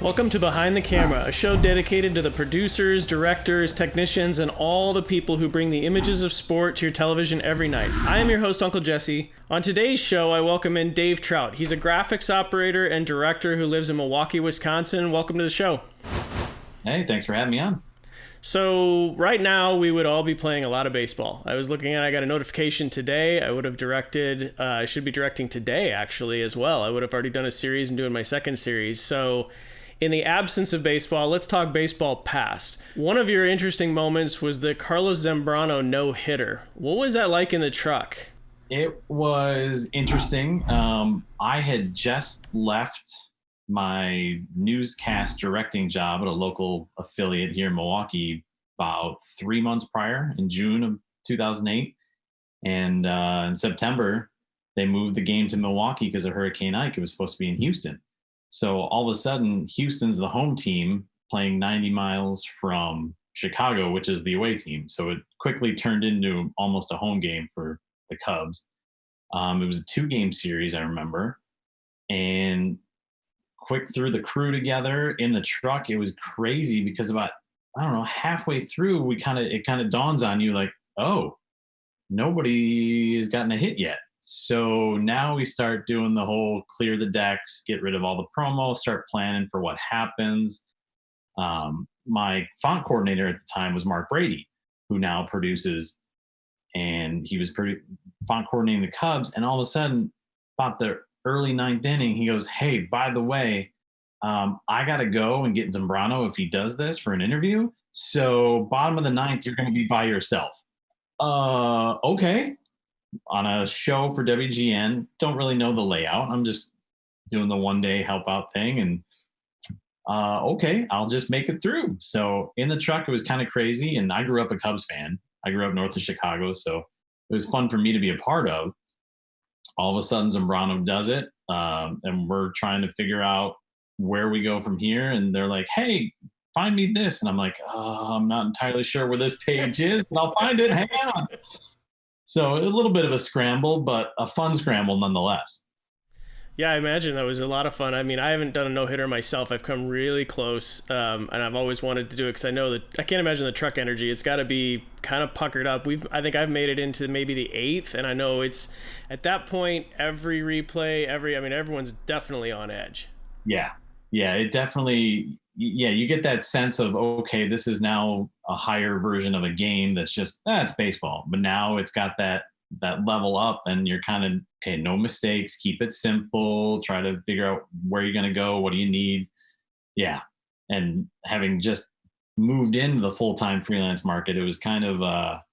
Welcome to Behind the Camera, a show dedicated to the producers, directors, technicians, and all the people who bring the images of sport to your television every night. I am your host, Uncle Jesse. On today's show, I welcome in Dave Traut. He's a graphics operator and director who lives in Milwaukee, Wisconsin. Welcome to the show. Hey, thanks for having me on. So right now we would all be playing a lot of baseball. I got a notification today. I would have directed, I should be directing today actually as well. I would have already done a series and doing my second series. So in the absence of baseball, let's talk baseball past. One of your interesting moments was the Carlos Zambrano no-hitter. What was that like in the truck? It was interesting. I had just left my newscast directing job at a local affiliate here in Milwaukee about 3 months prior, in June of 2008. And in September, they moved the game to Milwaukee because of Hurricane Ike. It was supposed to be in Houston. So all of a sudden, Houston's the home team playing 90 miles from Chicago, which is the away team. So it quickly turned into almost a home game for the Cubs. It was a 2-game series, I remember. And quick threw the crew together in the truck. It was crazy because about, halfway through, it kind of dawns on you like, oh, nobody has gotten a hit yet. So now we start doing the whole clear the decks, get rid of all the promo, start planning for what happens. My font coordinator at the time was Mark Brady, who now produces, and he was font coordinating the Cubs. And all of a sudden, about the early 9th inning, he goes, hey, by the way, I got to go and get Zambrano if he does this for an interview. So bottom of the 9th, you're going to be by yourself. Okay. On a show for WGN, don't really know the layout. I'm just doing the one-day help out thing. And okay, I'll just make it through. So in the truck, it was kind of crazy. And I grew up a Cubs fan. I grew up north of Chicago. So it was fun for me to be a part of. All of a sudden, Zambrano does it. And we're trying to figure out where we go from here. And they're like, hey, find me this. And I'm like, I'm not entirely sure where this page is, but I'll find it. Hang on. So a little bit of a scramble, but a fun scramble nonetheless. Yeah, I imagine that was a lot of fun. I mean, I haven't done a no-hitter myself. I've come really close, and I've always wanted to do it because I know that I can't imagine the truck energy. It's got to be kind of puckered up. I think I've made it into maybe the 8th, and I know it's at that point every replay, everyone's definitely on edge. Yeah, it definitely. Yeah, you get that sense of, okay, this is now a higher version of a game that's just, it's baseball. But now it's got that level up and you're kind of, okay, no mistakes, keep it simple, try to figure out where you're going to go, what do you need? Yeah. And having just moved into the full-time freelance market, it was kind of a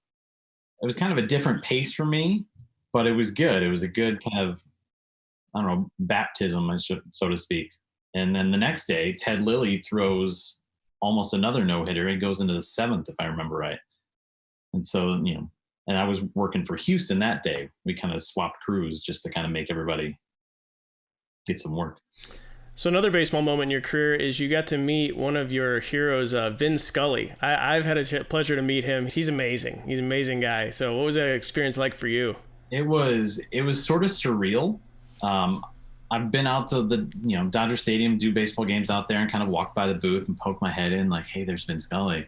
different pace for me, but it was good. It was a good kind of, baptism, so to speak. And then the next day, Ted Lilly throws almost another no-hitter. It goes into the 7th, if I remember right. And so, and I was working for Houston that day. We kind of swapped crews just to kind of make everybody get some work. So another baseball moment in your career is you got to meet one of your heroes, Vin Scully. I've had a pleasure to meet him. He's amazing. He's an amazing guy. So what was that experience like for you? It was sort of surreal. I've been out to the Dodger Stadium, do baseball games out there, and kind of walk by the booth and poke my head in like, hey, there's Vin Scully.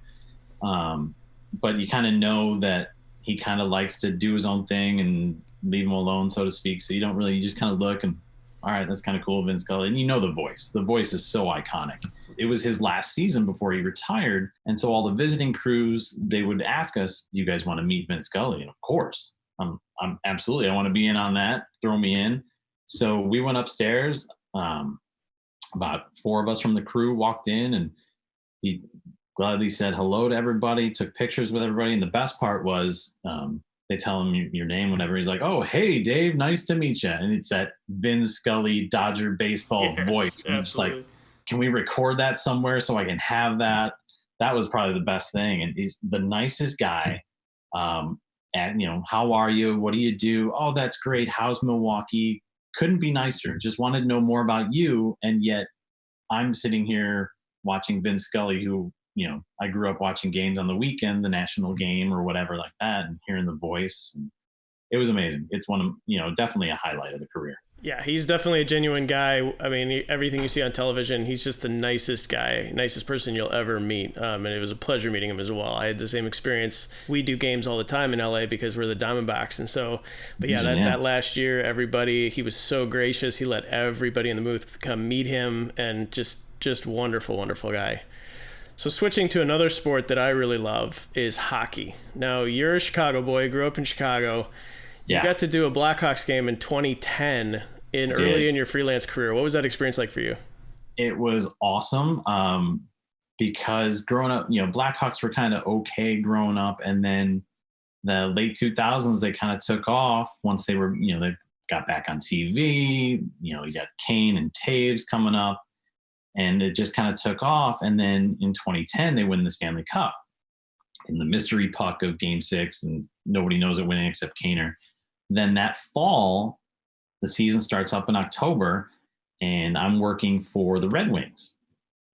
But you kind of know that he kind of likes to do his own thing and leave him alone, so to speak. So you just kind of look and, all right, that's kind of cool, Vin Scully. And you know the voice. The voice is so iconic. It was his last season before he retired. And so all the visiting crews, they would ask us, do you guys want to meet Vin Scully? And of course, I'm absolutely, I want to be in on that. Throw me in. So we went upstairs. About 4 of us from the crew walked in, and he gladly said hello to everybody, took pictures with everybody. And the best part was they tell him your name whenever. He's like, oh, hey, Dave, nice to meet you. And it's that Vin Scully Dodger baseball voice. And Absolutely. it's like, can we record that somewhere so I can have that? That was probably the best thing. And he's the nicest guy. And, how are you? What do you do? Oh, that's great. How's Milwaukee? Couldn't be nicer. Just wanted to know more about you. And yet I'm sitting here watching Vin Scully, who, I grew up watching games on the weekend, the national game or whatever like that, and hearing the voice. And it was amazing. It's one of, definitely a highlight of the career. Yeah, he's definitely a genuine guy. I mean, everything you see on television, he's just the nicest guy, nicest person you'll ever meet. And it was a pleasure meeting him as well. I had the same experience. We do games all the time in LA because we're the Diamondbacks. And so, but yeah, that last year, he was so gracious. He let everybody in the booth come meet him, and just wonderful, wonderful guy. So switching to another sport that I really love is hockey. Now, you're a Chicago boy, grew up in Chicago. You got to do a Blackhawks game in 2010 early in your freelance career. What was that experience like for you? It was awesome, because growing up, Blackhawks were kind of okay growing up, and then the late 2000s they kind of took off once they were, they got back on TV. You got Kane and Taves coming up, and it just kind of took off. And then in 2010 they win the Stanley Cup in the mystery puck of Game 6, and nobody knows it winning except Kaner. Then that fall, the season starts up in October, and I'm working for the Red Wings.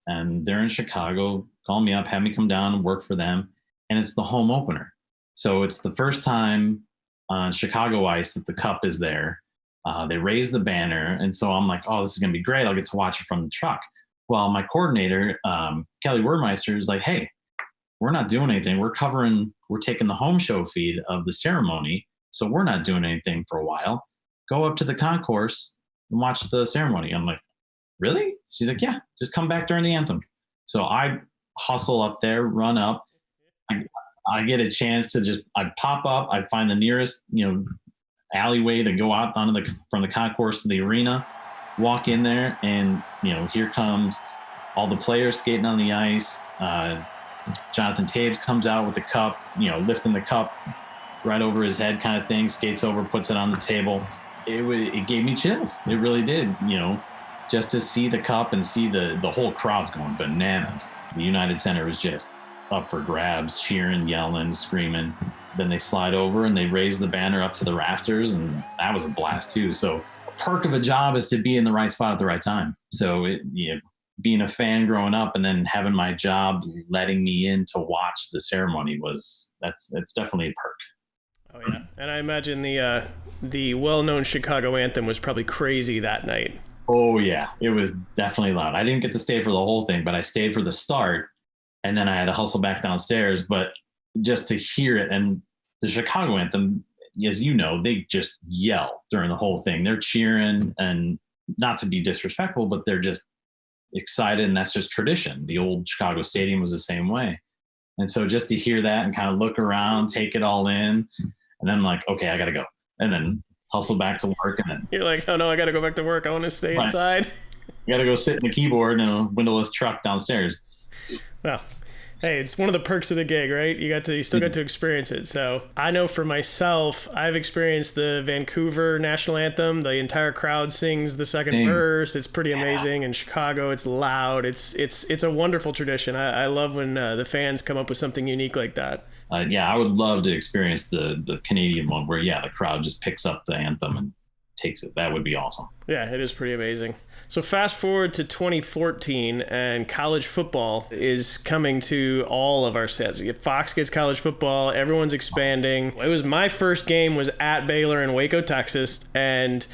And they're in Chicago, call me up, have me come down and work for them. And it's the home opener. So it's the first time on Chicago ice that the cup is there. They raise the banner. And so I'm like, oh, this is going to be great. I'll get to watch it from the truck. Well, my coordinator, Kelly Wurmeister, is like, hey, we're not doing anything. We're taking the home show feed of the ceremony. So we're not doing anything for a while. Go up to the concourse and watch the ceremony. I'm like, really? She's like, yeah, just come back during the anthem. So I hustle up there, run up. I get a chance to I pop up. I find the nearest, alleyway to go out from the concourse to the arena, walk in there, and, here comes all the players skating on the ice. Jonathan Taves comes out with the cup, lifting the cup right over his head kind of thing, skates over, puts it on the table. It gave me chills. It really did, just to see the cup and see the whole crowd's going bananas. The United Center was just up for grabs, cheering, yelling, screaming. Then they slide over and they raise the banner up to the rafters, and that was a blast too. So a perk of a job is to be in the right spot at the right time. So being a fan growing up and then having my job letting me in to watch the ceremony it's definitely a perk. Oh yeah, and I imagine the well-known Chicago anthem was probably crazy that night. Oh yeah, it was definitely loud. I didn't get to stay for the whole thing, but I stayed for the start, and then I had to hustle back downstairs. But just to hear it, and the Chicago anthem, as you know, they just yell during the whole thing. They're cheering, and not to be disrespectful, but they're just excited, and that's just tradition. The old Chicago Stadium was the same way. And so just to hear that and kind of look around, take it all in, and then I'm like, okay, I got to go. And then hustle back to work. And then you're like, oh no, I got to go back to work. I want to stay inside. I got to go sit in the keyboard in a windowless truck downstairs. Well, hey, it's one of the perks of the gig, right? You still got to experience it. So I know for myself, I've experienced the Vancouver national anthem. The entire crowd sings the second verse. It's pretty amazing. In Chicago, it's loud. It's a wonderful tradition. I love when the fans come up with something unique like that. I would love to experience the Canadian one where, the crowd just picks up the anthem and takes it. That would be awesome. Yeah, it is pretty amazing. So fast forward to 2014, and college football is coming to all of our sets. Fox gets college football. Everyone's expanding. My first game was at Baylor in Waco, Texas, and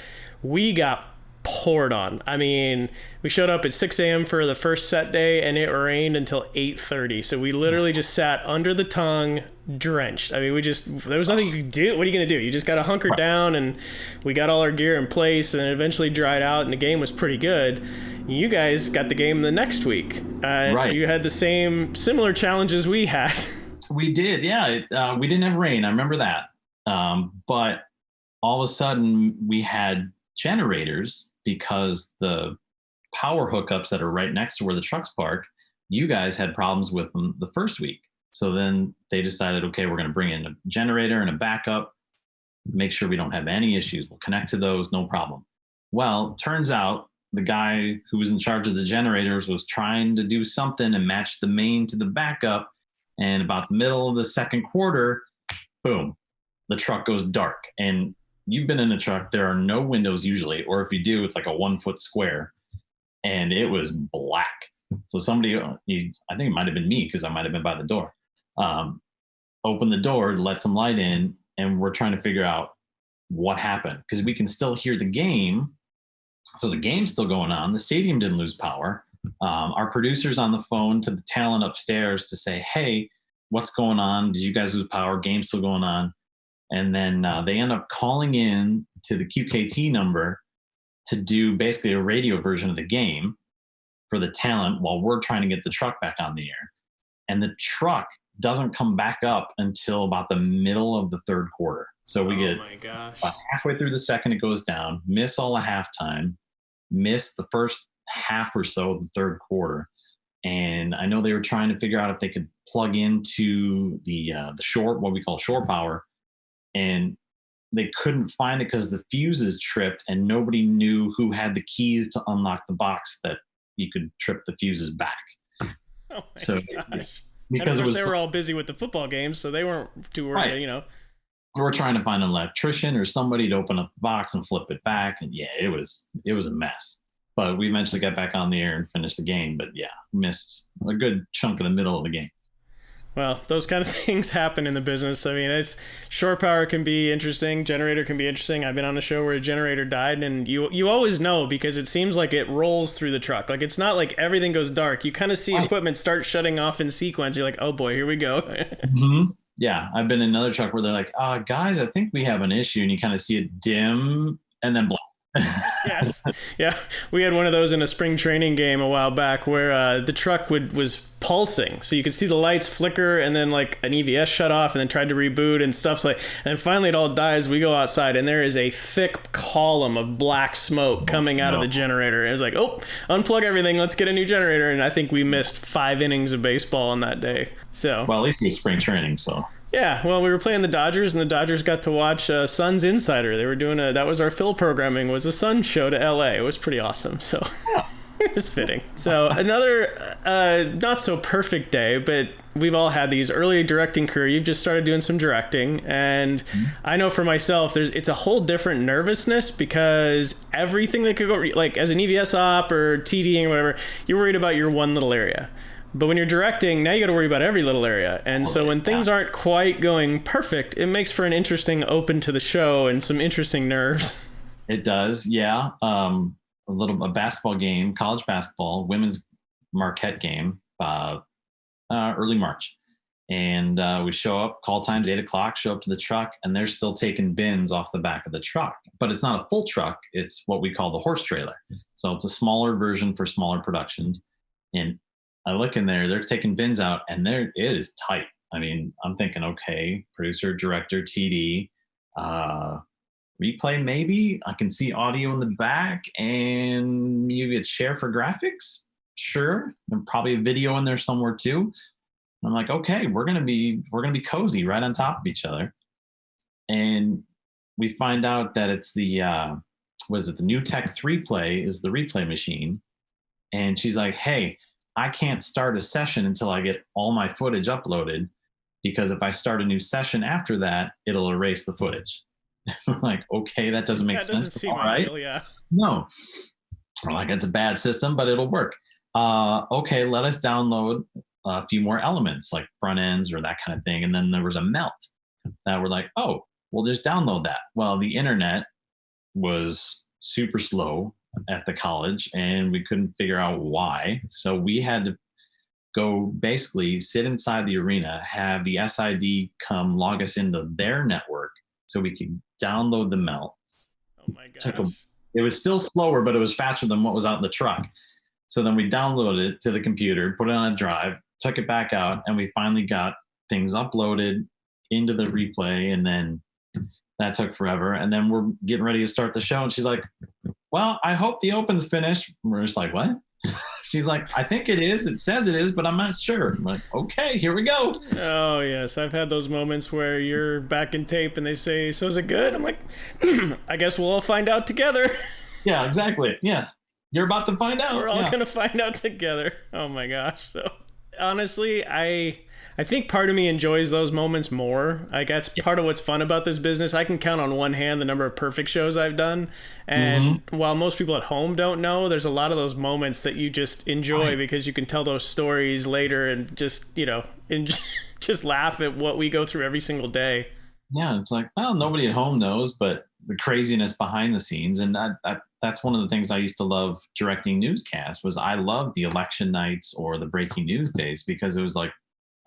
we got poured on. I mean, we showed up at 6 a.m. for the first set day, and it rained until 8:30. So we literally just sat under the tongue, drenched. I mean, there was nothing you could do. What are you going to do? You just got to hunker down, and we got all our gear in place, and it eventually dried out, and the game was pretty good. You guys got the game the next week. Right. You had the similar challenges we had. We did, yeah. We didn't have rain. I remember that. But all of a sudden, we had generators because the power hookups that are right next to where the trucks park, you guys had problems with them the first week. So then they decided, okay, we're going to bring in a generator and a backup, make sure we don't have any issues. We'll connect to those, no problem. Well, turns out the guy who was in charge of the generators was trying to do something and match the main to the backup. And about the middle of the second quarter, boom, the truck goes dark. And you've been in a truck, there are no windows usually, or if you do, it's like a 1 foot square, and it was black. So somebody, I think it might have been me because I might have been by the door, opened the door, let some light in, and we're trying to figure out what happened because we can still hear the game, So the game's still going on. The stadium didn't lose power. Our producer's on the phone to the talent upstairs to say, hey, what's going on? Did you guys lose power? Game's still going on. And then they end up calling in to the QKT number to do basically a radio version of the game for the talent while we're trying to get the truck back on the air. And the truck doesn't come back up until about the middle of the third quarter. So we get about halfway through the second, it goes down, miss all of halftime, miss the first half or so of the third quarter. And I know they were trying to figure out if they could plug into the shore, what we call shore power, and they couldn't find it because the fuses tripped and nobody knew who had the keys to unlock the box that you could trip the fuses back. Oh my gosh. Because and of course they were all busy with the football games, so they weren't too worried, right. you know. We're trying to find an electrician or somebody to open up the box and flip it back. And yeah, it was a mess. But we eventually got back on the air and finished the game. But yeah, missed a good chunk of the middle of the game. Well, those kind of things happen in the business. I mean, shore power can be interesting. Generator can be interesting. I've been on a show where a generator died, and you always know because it seems like it rolls through the truck. Like, it's not like everything goes dark. You kind of see equipment start shutting off in sequence. You're like, oh boy, here we go. Mm-hmm. Yeah, I've been in another truck where they're like, guys, I think we have an issue. And you kind of see it dim and then black. Yes. Yeah. We had one of those in a spring training game a while back where the truck was pulsing. So you could see the lights flicker and then like an EVS shut off and then tried to reboot and stuff's like, and finally it all dies. We go outside and there is a thick column of black smoke coming out of the generator. It was like, oh, unplug everything. Let's get a new generator. And I think we missed 5 innings of baseball on that day. So, well, at least it was spring training. So yeah, well, we were playing the Dodgers, and the Dodgers got to watch Suns Insider. They were doing that was our Phil programming, was a Suns show to LA. It was pretty awesome, so it was fitting. So another not so perfect day, but we've all had these early directing career. You've just started doing some directing, and I know for myself, it's a whole different nervousness because everything that could go, like as an EVS op or TDing or whatever, you're worried about your one little area. But when you're directing, now you got to worry about every little area. And so when things aren't quite going perfect, it makes for an interesting open to the show and some interesting nerves. It does, yeah. A basketball game, college basketball, women's Marquette game, early March. And we show up, call time's 8:00, show up to the truck, and they're still taking bins off the back of the truck. But it's not a full truck. It's what we call the horse trailer. So it's a smaller version for smaller productions. And I look in there, they're taking bins out, and it is tight. I mean, I'm thinking, okay, producer, director, TD, replay maybe. I can see audio in the back, and maybe a chair for graphics. Sure, and probably a video in there somewhere too. I'm like, okay, we're gonna be cozy right on top of each other, and we find out that it's the new Tech 3 Play is the replay machine, and she's like, hey, I can't start a session until I get all my footage uploaded, because if I start a new session after that, it'll erase the footage. I'm like, okay, that doesn't make sense. Doesn't seem ideal, yeah. No. We're like, it's a bad system, but it'll work. Okay, let us download a few more elements like front ends or that kind of thing. And then there was a melt. We're like, oh, we'll just download that. Well, the internet was super slow at the college and we couldn't figure out why. So we had to go basically sit inside the arena, have the SID come log us into their network so we could download the melt. Oh my gosh. It was still slower, but it was faster than what was out in the truck. So then we downloaded it to the computer, put it on a drive, took it back out, and we finally got things uploaded into the replay. And then that took forever. And then we're getting ready to start the show. And she's like, well, I hope the open's finished. We're just like, what? She's like, I think it is. It says it is, but I'm not sure. I'm like, okay, here we go. Oh, yes. I've had those moments where you're back in tape and they say, so is it good? I'm like, I guess we'll all find out together. Yeah, exactly. Yeah. You're about to find out. We're all going to find out together. Oh, my gosh. So, honestly, I think part of me enjoys those moments more. Like, that's part of what's fun about this business. I can count on one hand the number of perfect shows I've done. And while most people at home don't know, there's a lot of those moments that you just enjoy because you can tell those stories later and just, just laugh at what we go through every single day. Yeah, it's like, well, nobody at home knows, but the craziness behind the scenes. And that's one of the things I used to love directing newscasts was I loved the election nights or the breaking news days because it was like,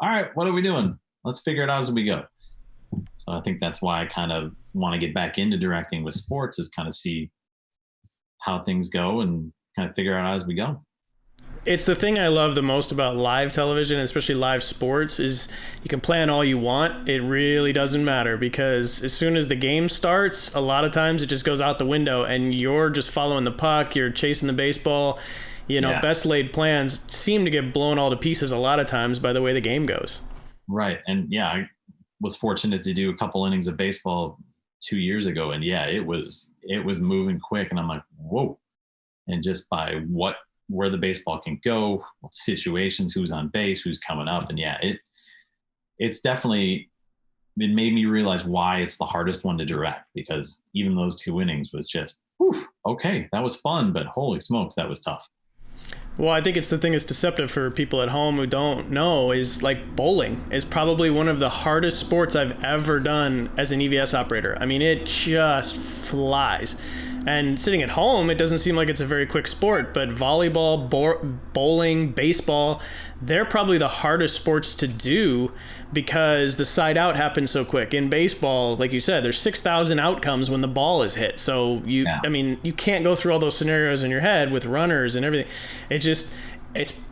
all right, what are we doing? Let's figure it out as we go. So I think that's why I kind of want to get back into directing with sports is kind of see how things go and kind of figure out as we go. It's the thing I love the most about live television, especially live sports, is you can plan all you want. It really doesn't matter because as soon as the game starts, a lot of times it just goes out the window and you're just following the puck, you're chasing the baseball. Best laid plans seem to get blown all to pieces a lot of times by the way the game goes. Right. And I was fortunate to do a couple innings of baseball 2 years ago. And it was moving quick. And I'm like, whoa. And just by where the baseball can go, what situations, who's on base, who's coming up. And it's definitely, it made me realize why it's the hardest one to direct because even those 2 innings was just, whew, okay, that was fun, but holy smokes, that was tough. Well, I think it's the thing that's deceptive for people at home who don't know is like bowling is probably one of the hardest sports I've ever done as an EVS operator. I mean, it just flies. And sitting at home, it doesn't seem like it's a very quick sport, but volleyball, bowling, baseball, they're probably the hardest sports to do because the side out happens so quick. In baseball, like you said, there's 6,000 outcomes when the ball is hit. So you can't go through all those scenarios in your head with runners and everything. It's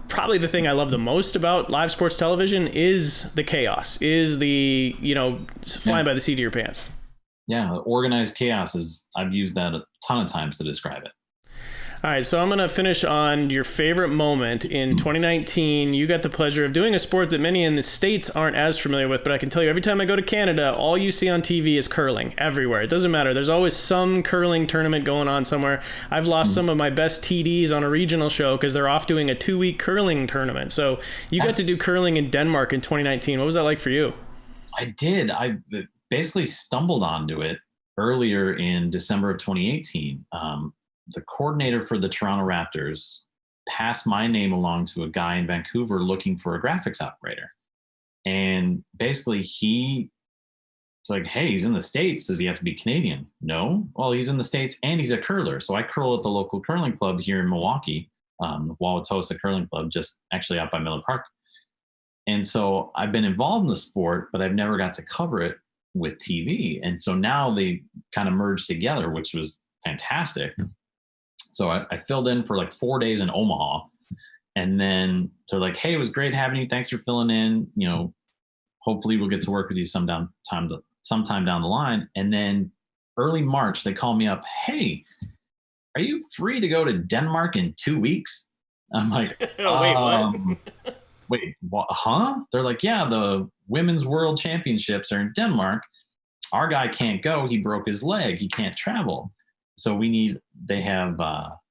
probably the thing I love the most about live sports television is the chaos, is the, flying by the seat of your pants. Yeah, organized chaos I've used that a ton of times to describe it. All right, so I'm going to finish on your favorite moment in 2019. You got the pleasure of doing a sport that many in the States aren't as familiar with, but I can tell you every time I go to Canada, all you see on TV is curling everywhere. It doesn't matter. There's always some curling tournament going on somewhere. I've lost some of my best TDs on a regional show because they're off doing a 2-week curling tournament. So you got to do curling in Denmark in 2019. What was that like for you? I did. I basically stumbled onto it earlier in December of 2018. The coordinator for the Toronto Raptors passed my name along to a guy in Vancouver looking for a graphics operator. And basically it's like, hey, he's in the States. Does he have to be Canadian? No. Well, he's in the States and he's a curler. So I curl at the local curling club here in Milwaukee, the Wauwatosa Curling Club, just actually out by Miller Park. And so I've been involved in the sport, but I've never got to cover it with TV. And so now they kind of merged together, which was fantastic. So I filled in for like 4 days in Omaha. And then they're like, hey, it was great having you. Thanks for filling in. Hopefully we'll get to work with you sometime down the line. And then early March, they call me up. Hey, are you free to go to Denmark in 2 weeks? I'm like, wait, what? Huh? They're like, yeah, the Women's World Championships are in Denmark. Our guy can't go. He broke his leg. He can't travel. So they have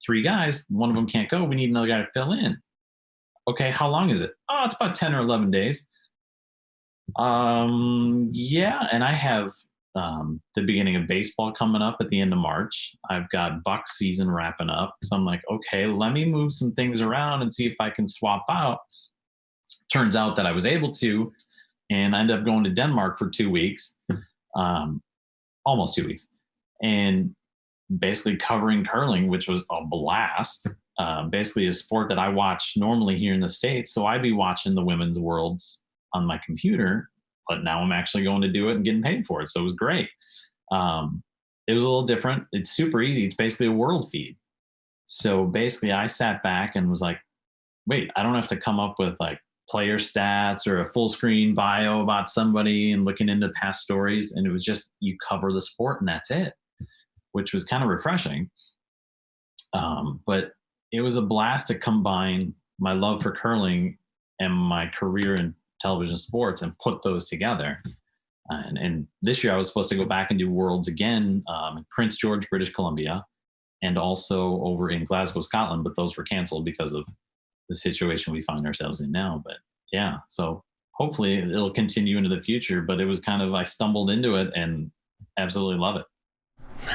3 guys. One of them can't go. We need another guy to fill in. Okay, how long is it? Oh, it's about 10 or 11 days. Yeah, and I have the beginning of baseball coming up at the end of March. I've got Bucks season wrapping up. So I'm like, okay, let me move some things around and see if I can swap out. Turns out that I was able to, and I ended up going to Denmark for 2 weeks, almost 2 weeks. And basically covering curling, which was a blast. Basically a sport that I watch normally here in the States. So I'd be watching the women's worlds on my computer, but now I'm actually going to do it and getting paid for it. So it was great. It was a little different. It's super easy. It's basically a world feed. So basically I sat back and was like, wait, I don't have to come up with like player stats or a full screen bio about somebody and looking into past stories. And it was just, you cover the sport and that's it, which was kind of refreshing. But it was a blast to combine my love for curling and my career in television sports and put those together. And this year I was supposed to go back and do Worlds again in Prince George, British Columbia, and also over in Glasgow, Scotland, but those were canceled because of the situation we find ourselves in now. But yeah, so hopefully it'll continue into the future, but it was kind of, I stumbled into it and absolutely love it.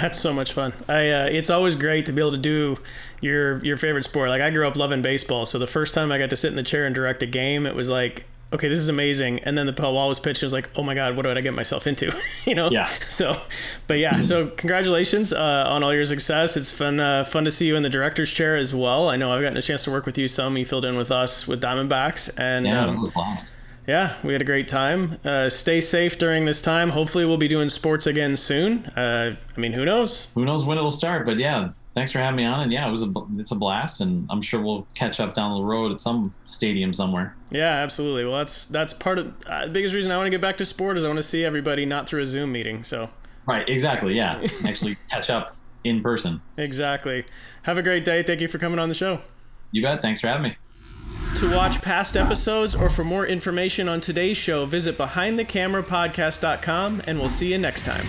That's so much fun. It's always great to be able to do your favorite sport. Like I grew up loving baseball. So the first time I got to sit in the chair and direct a game, it was like, okay, this is amazing. And then the ball was pitched. I was like, oh my God, what did I get myself into? Yeah. So, but yeah, so congratulations on all your success. It's fun to see you in the director's chair as well. I know I've gotten a chance to work with you some. You filled in with us with Diamondbacks, and Yeah, it was a blast. yeah, we had a great time. Stay safe during this time. Hopefully we'll be doing sports again soon. I mean, who knows? Who knows when it'll start? But yeah, thanks for having me on. And yeah, it's a blast, and I'm sure we'll catch up down the road at some stadium somewhere. Yeah, absolutely. Well, that's part of the biggest reason I want to get back to sport is I want to see everybody, not through a Zoom meeting. So. Right. Exactly. Yeah. Actually catch up in person. Exactly. Have a great day. Thank you for coming on the show. You bet. Thanks for having me. To watch past episodes or for more information on today's show, visit behindthecamerapodcast.com, and we'll see you next time.